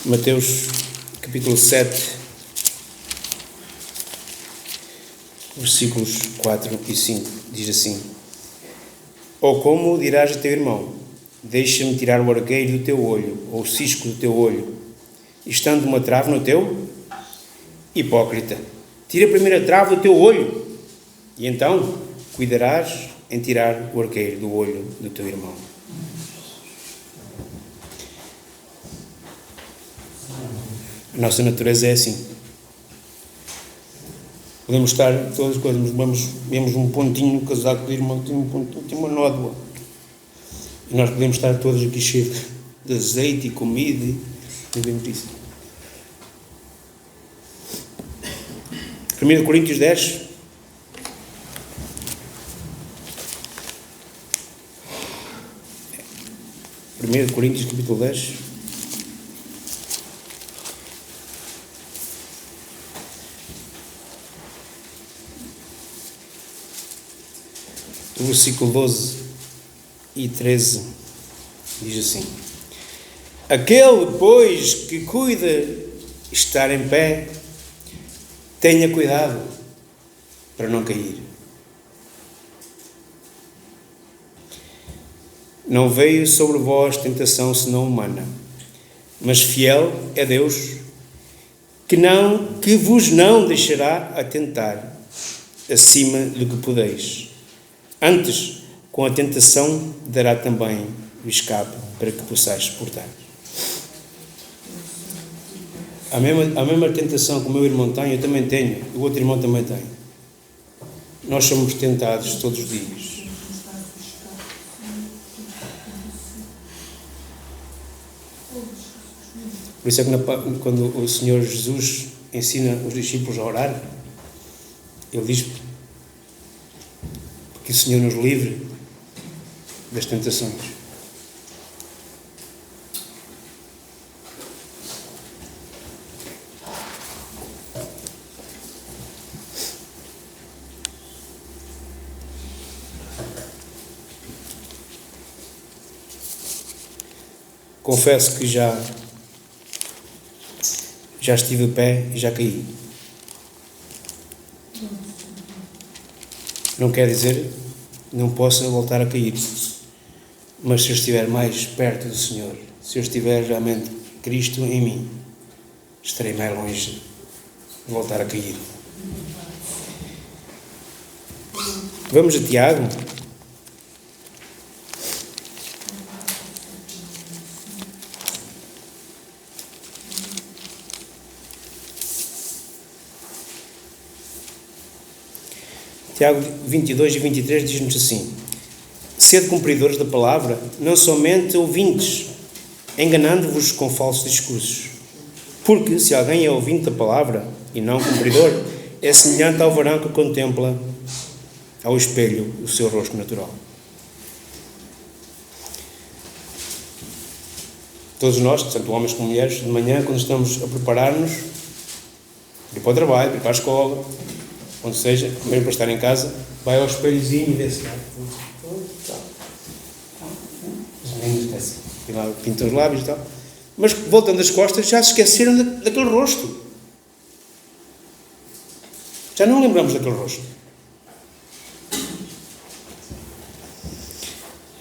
Mateus, capítulo 7, versículos 4 e 5, diz assim: Ou como dirás a teu irmão: deixa-me tirar o argueiro do teu olho, ou o cisco do teu olho, estando uma trave no teu? Hipócrita, tira primeiro a trave do teu olho, e então cuidarás em tirar o argueiro do olho do teu irmão. A nossa natureza é assim. Podemos estar todas as coisas, vemos um pontinho no casaco do irmão, tem uma nódoa. E nós podemos estar todos aqui cheios de azeite e comida e vemos isso. 1 Coríntios 10. Primeiro Coríntios, capítulo 10. O versículo 12 e 13 diz assim: Aquele, pois, que cuida estar em pé, tenha cuidado para não cair. Não veio sobre vós tentação senão humana, mas fiel é Deus, que vos não deixará atentar acima do que podeis. Antes, com a tentação, dará também o escape para que possais suportar. A mesma tentação que o meu irmão tem, eu também tenho, o outro irmão também tem. Nós somos tentados todos os dias. Por Por isso é que quando o Senhor Jesus ensina os discípulos a orar, Ele diz que o Senhor nos livre das tentações. Confesso que já estive a pé e já caí. Não quer dizer que não possa voltar a cair. Mas se eu estiver mais perto do Senhor, se eu estiver realmente Cristo em mim, estarei mais longe de voltar a cair. Vamos a Tiago. Tiago 22 e 23 diz-nos assim: sede cumpridores da palavra, não somente ouvintes, enganando-vos com falsos discursos. Porque se alguém é ouvinte da palavra e não cumpridor, é semelhante ao varão que contempla ao espelho o seu rosto natural. Todos nós, tanto homens como mulheres, de manhã, quando estamos a preparar-nos, ir para o trabalho, ir para a escola, onde seja, mesmo para estar em casa, vai ao espelhozinho e vê-se lá. Os meninos descem, e lá pintam os lábios e tal. Mas voltando as costas, já se esqueceram daquele rosto. Já não lembramos daquele rosto.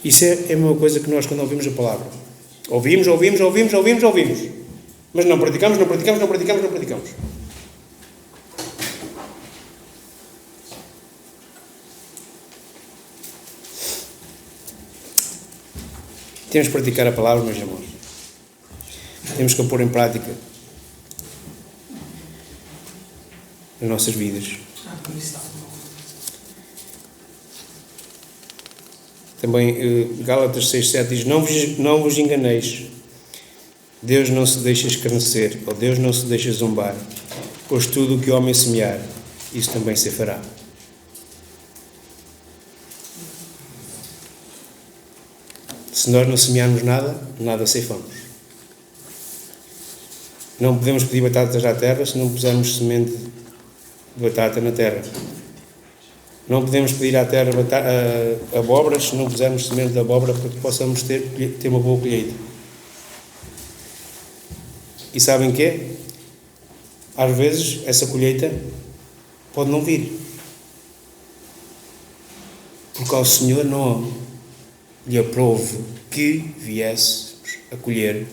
Isso é uma coisa que nós, quando ouvimos a palavra, ouvimos, mas não praticamos. Temos que praticar a palavra, meus irmãos. Temos que a pôr em prática nas nossas vidas. Também Gálatas 6,7 diz: não vos enganeis, Deus não se deixa escarnecer, ou Deus não se deixa zombar, pois tudo o que o homem semear, isso também se fará. Se nós não semearmos nada, nada ceifamos. Não podemos pedir batatas à terra se não pusermos semente de batata na terra. Não podemos pedir à terra abóboras se não pusermos semente de abóbora para que possamos ter uma boa colheita. E sabem o quê? Às vezes essa colheita pode não vir. Porque ao Senhor não lhe aprove que viéssemos a colher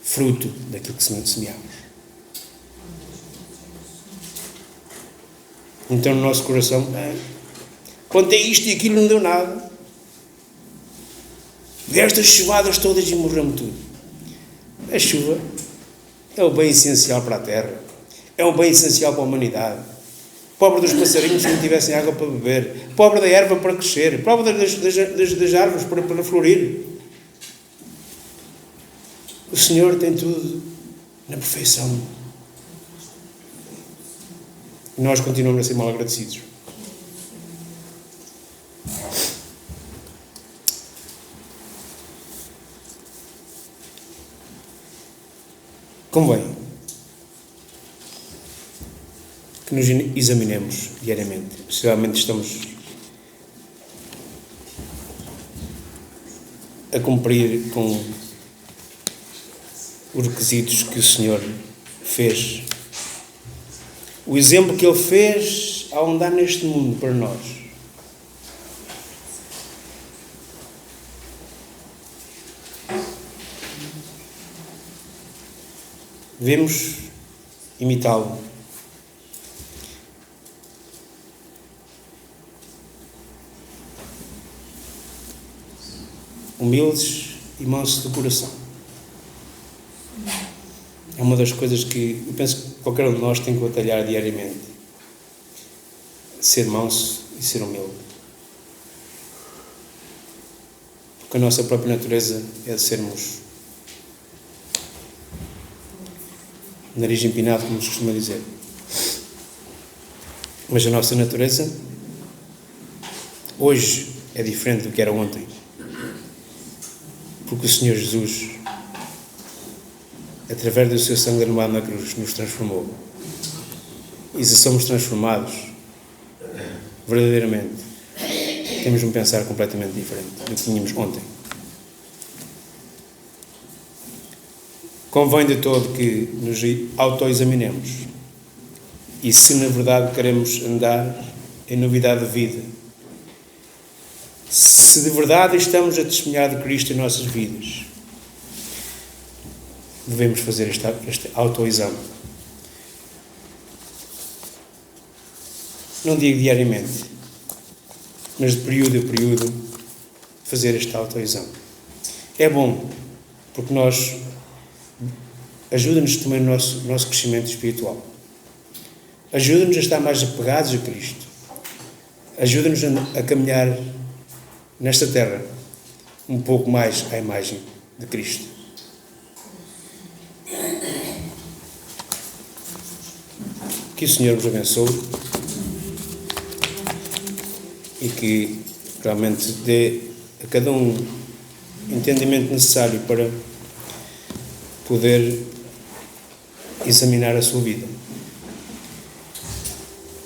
fruto daquilo que semeamos. Então no nosso coração, plantei isto e aquilo, não deu nada. Destas chuvadas todas e morreu-me tudo. A chuva é o bem essencial para a terra, é um bem essencial para a humanidade. Pobre dos passarinhos se não tivessem água para beber, pobre da erva para crescer, pobre das árvores para florir. O Senhor tem tudo na perfeição. E nós continuamos a ser mal agradecidos. Convém que nos examinemos diariamente, se realmente estamos a cumprir com os requisitos que o Senhor fez. O exemplo que Ele fez ao andar neste mundo para nós. Devemos imitá-lo. Humildes e mansos de coração. É uma das coisas que eu penso que qualquer um de nós tem que batalhar diariamente. Ser manso e ser humilde. Porque a nossa própria natureza é de sermos nariz empinado, como se costuma dizer. Mas a nossa natureza hoje é diferente do que era ontem. Porque o Senhor Jesus, através do seu sangue derramado na cruz, nos transformou. E se somos transformados, verdadeiramente, temos um pensar completamente diferente do que tínhamos ontem. Convém de todo que nos autoexaminemos e se na verdade queremos andar em novidade de vida, se de verdade estamos a testemunhar de Cristo em nossas vidas, devemos fazer este autoexame. Não digo diariamente, mas de período a período, fazer este autoexame. É bom, porque ajuda-nos também no nosso crescimento espiritual. Ajuda-nos a estar mais apegados a Cristo. Ajuda-nos a caminhar nesta terra um pouco mais à imagem de Cristo. Que o Senhor vos abençoe e que realmente dê a cada um o entendimento necessário para poder examinar a sua vida.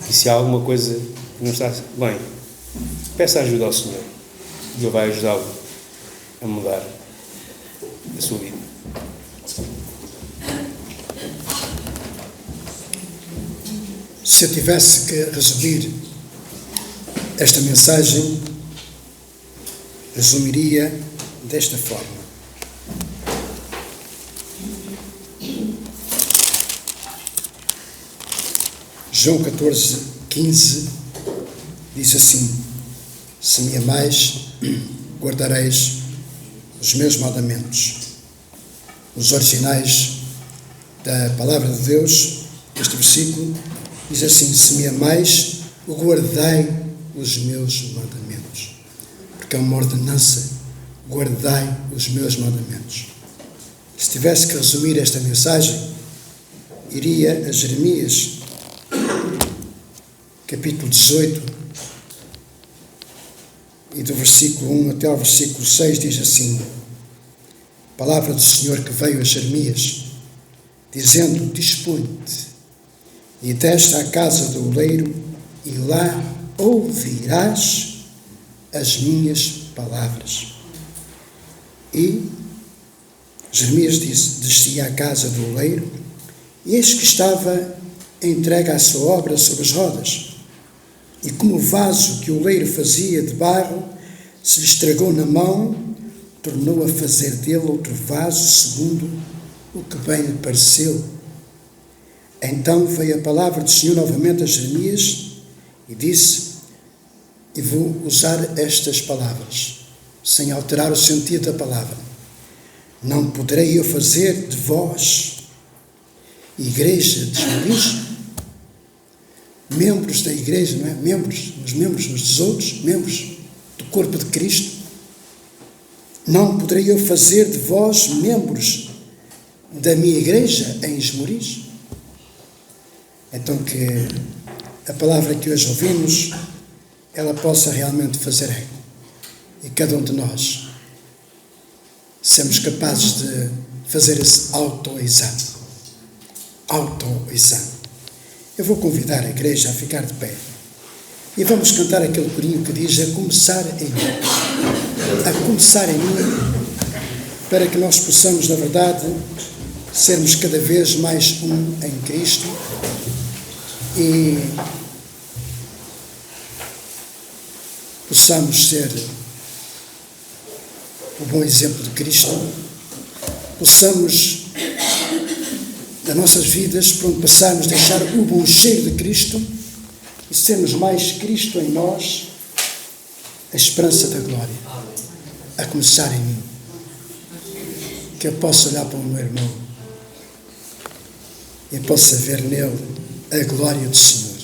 E se há alguma coisa que não está bem, peça ajuda ao Senhor e Ele vai ajudá-lo a mudar a sua vida. Se eu tivesse que resumir esta mensagem, resumiria desta forma. João 14:15 diz assim: se me amais, guardareis os meus mandamentos. Os originais da Palavra de Deus, este versículo diz assim: se me amais, guardai os meus mandamentos. Porque é uma ordenança: guardai os meus mandamentos. Se tivesse que resumir esta mensagem, iria a Jeremias, capítulo 18, e do versículo 1 até ao versículo 6 diz assim: palavra do Senhor que veio a Jeremias, dizendo: dispõe-te e desce à casa do oleiro, e lá ouvirás as minhas palavras. E Jeremias disse: desci à casa do oleiro, e eis que estava entregue à sua obra sobre as rodas. E como o vaso que o oleiro fazia de barro se lhe estragou na mão, tornou a fazer dele outro vaso segundo o que bem lhe pareceu. Então veio a palavra do Senhor novamente a Jeremias e disse, e vou usar estas palavras, sem alterar o sentido da palavra: não poderei eu fazer de vós igreja de esmoriz? Membros da igreja, não é? Os membros uns dos outros, membros do corpo de Cristo. Não poderei eu fazer de vós membros da minha igreja em esmoriz? Então que a palavra que hoje ouvimos, ela possa realmente fazer eco. E cada um de nós sermos capazes de fazer esse autoexame. Autoexame. Eu vou convidar a igreja a ficar de pé. E vamos cantar aquele corinho que diz: a começar em mim. A começar em mim, para que nós possamos, na verdade, sermos cada vez mais um em Cristo e possamos ser o bom exemplo de Cristo, possamos, nas nossas vidas, por onde passarmos, deixar o bom cheiro de Cristo e sermos mais Cristo em nós, a esperança da glória, a começar em mim. Que eu possa olhar para o meu irmão e possa ver nele a glória do Senhor.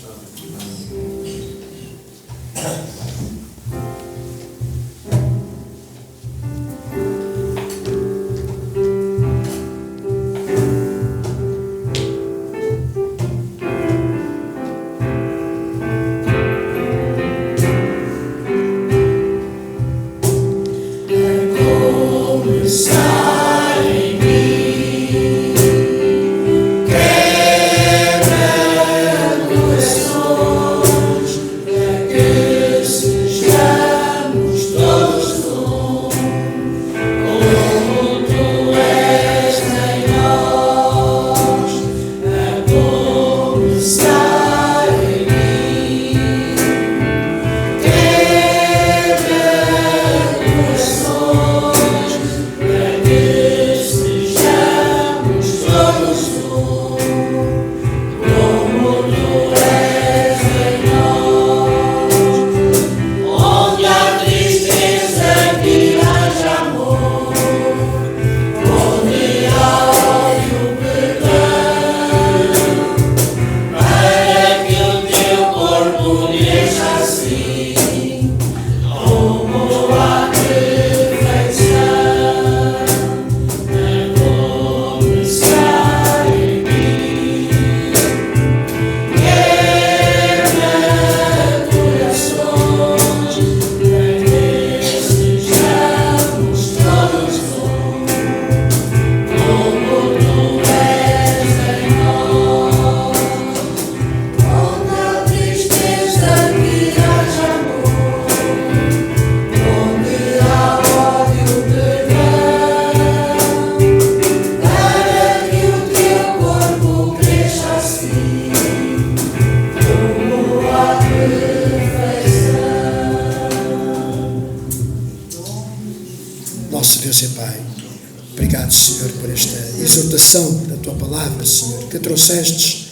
obrigado, Senhor, por esta exortação da Tua palavra, Senhor, que trouxestes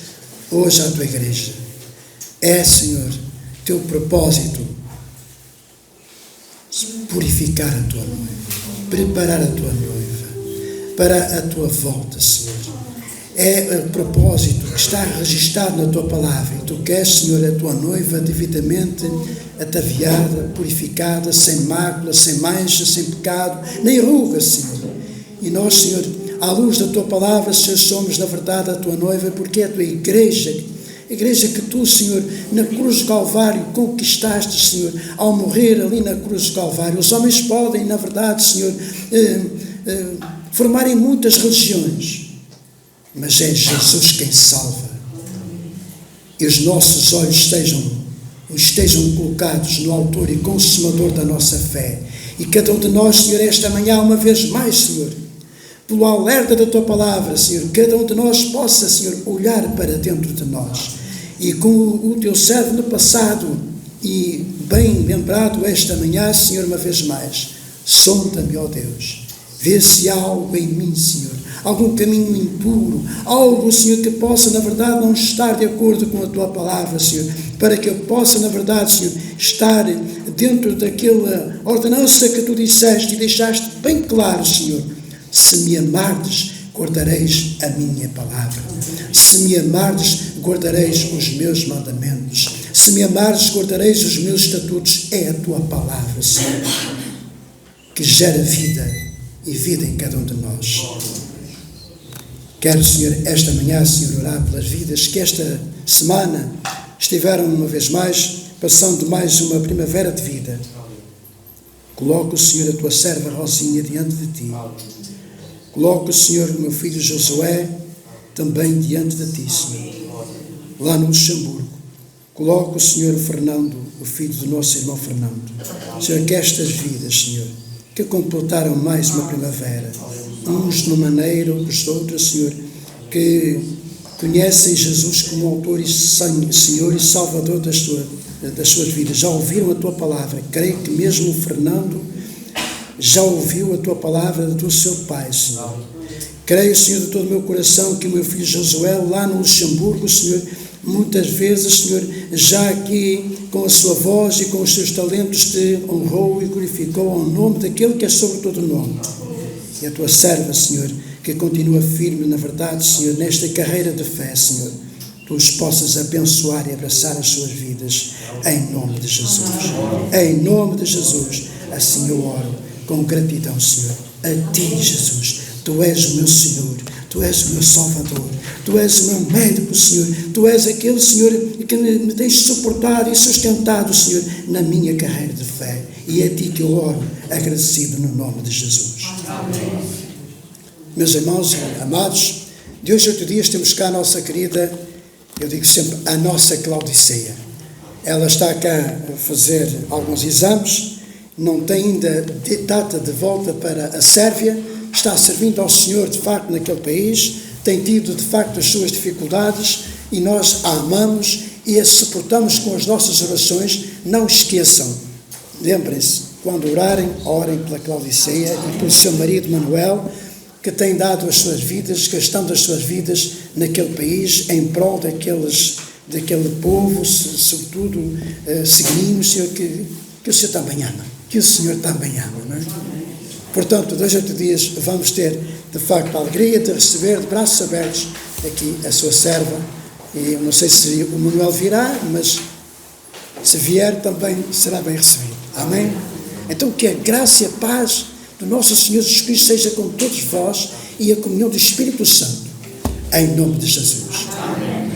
hoje à Tua igreja. É, Senhor, Teu propósito purificar a Tua noiva, preparar a Tua noiva para a Tua volta, Senhor. É o propósito que está registado na Tua palavra. E Tu queres, Senhor, a Tua noiva devidamente ataviada, purificada, sem mácula, sem mancha, sem pecado, nem ruga, Senhor. E nós, Senhor, à luz da Tua palavra, Senhor, somos, na verdade, a Tua noiva, porque é a Tua igreja que Tu, Senhor, na cruz do Calvário conquistaste, Senhor, ao morrer ali na cruz do Calvário. Os homens podem, na verdade, Senhor, formarem muitas religiões, mas é Jesus quem salva. E os nossos olhos estejam colocados no autor e consumador da nossa fé. E cada um de nós, Senhor, esta manhã, uma vez mais, Senhor, pelo alerta da Tua palavra, Senhor, cada um de nós possa, Senhor, olhar para dentro de nós. E como o Teu servo no passado, e bem lembrado esta manhã, Senhor, uma vez mais, sonda-me, ó Deus, vê se há algo em mim, Senhor, algum caminho impuro, algo, Senhor, que possa, na verdade, não estar de acordo com a Tua palavra, Senhor, para que eu possa, na verdade, Senhor, estar dentro daquela ordenança que Tu disseste e deixaste bem claro, Senhor. Se me amardes, guardareis a minha palavra. Se me amardes, guardareis os meus mandamentos. Se me amardes, guardareis os meus estatutos. É a Tua palavra, Senhor, que gera vida e vida em cada um de nós. Quero, Senhor, esta manhã, Senhor, orar pelas vidas que esta semana estiveram, uma vez mais, passando mais uma primavera de vida. Coloco, Senhor, a Tua serva Rosinha diante de Ti. Coloco, Senhor, o meu filho Josué também diante de Ti, Senhor, lá no Luxemburgo. Coloco, Senhor, o Fernando, o filho do nosso irmão Fernando. Senhor, que estas vidas, Senhor, que completaram mais uma primavera, uns de uma maneira, outros de outra, Senhor, que conhecem Jesus como autor e Senhor e Salvador das suas vidas, já ouviram a Tua palavra. Creio que mesmo o Fernando já ouviu a Tua palavra do seu pai, Senhor. Creio, Senhor, de todo o meu coração que o meu filho Josué, lá no Luxemburgo, Senhor, muitas vezes, Senhor, já aqui com a sua voz e com os seus talentos Te honrou e glorificou ao nome daquele que é sobre todo o nome. E a Tua serva, Senhor, que continua firme na verdade, Senhor, nesta carreira de fé, Senhor, Tu os possas abençoar e abraçar as suas vidas, em nome de Jesus. Em nome de Jesus, assim eu oro com gratidão, Senhor, a Ti, Jesus. Tu és o meu Senhor, Tu és o meu Salvador, Tu és o meu médico, Senhor, Tu és aquele, Senhor, que me tens suportado e sustentado, Senhor, na minha carreira de fé. E é a Ti que eu oro, agradecido no nome de Jesus. Amém. Meus irmãos e amados, de hoje a 8 dias temos cá a nossa querida, eu digo sempre, a nossa Claudiceia. Ela está cá a fazer alguns exames, não tem ainda data de volta para a Sérvia, está servindo ao Senhor, de facto, naquele país, tem tido, de facto, as suas dificuldades e nós a amamos e a suportamos com as nossas orações. Não esqueçam, lembrem-se, quando orarem, orem pela Claudiceia e pelo seu marido Manuel, que tem dado as suas vidas, gastando as suas vidas naquele país, em prol daquele povo, sobretudo seguinhos, Senhor, que o Senhor também ama, que o Senhor também ama, não é? Portanto, 2 a 8 dias vamos ter, de facto, a alegria de receber de braços abertos aqui a sua serva, e eu não sei se o Manuel virá, mas se vier também será bem recebido. Amém? Então que a graça e a paz do nosso Senhor Jesus Cristo seja com todos vós e a comunhão do Espírito Santo, em nome de Jesus. Amém.